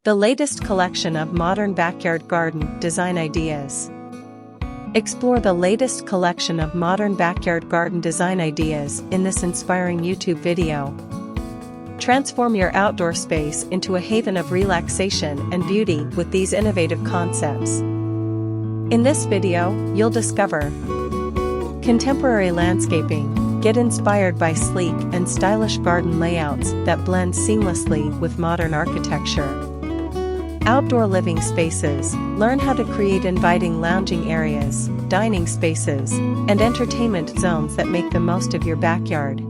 the latest collection of modern backyard garden design ideas. Explore the latest collection of modern backyard garden design ideas in this inspiring YouTube video. Transform your outdoor space into a haven of relaxation and beauty with these innovative concepts. In this video, you'll discover contemporary landscaping. Get inspired by sleek and stylish garden layouts that blend seamlessly with modern architecture. Outdoor living spaces. Learn how to create inviting lounging areas, dining spaces, and entertainment zones that make the most of your backyard.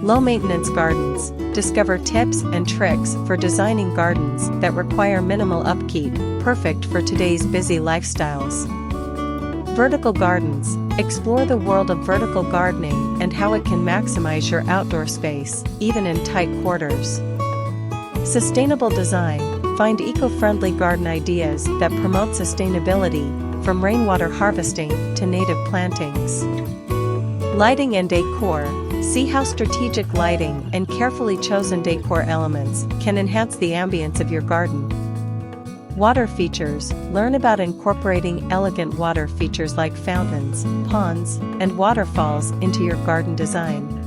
Low-maintenance gardens. Discover tips and tricks for designing gardens that require minimal upkeep, perfect for today's busy lifestyles. Vertical gardens. Explore the world of vertical gardening and how it can maximize your outdoor space, even in tight quarters. Sustainable design. Find eco-friendly garden ideas that promote sustainability, from rainwater harvesting to native plantings. Lighting and decor. See how strategic lighting and carefully chosen decor elements can enhance the ambience of your garden. Water features. Learn about incorporating elegant water features like fountains, ponds, and waterfalls into your garden design.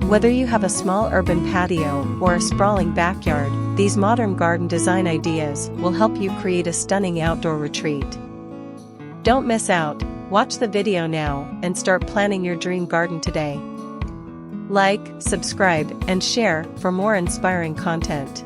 Whether you have a small urban patio or a sprawling backyard, these modern garden design ideas will help you create a stunning outdoor retreat. Don't miss out. Watch the video now and start planning your dream garden today. Like, subscribe, and share for more inspiring content.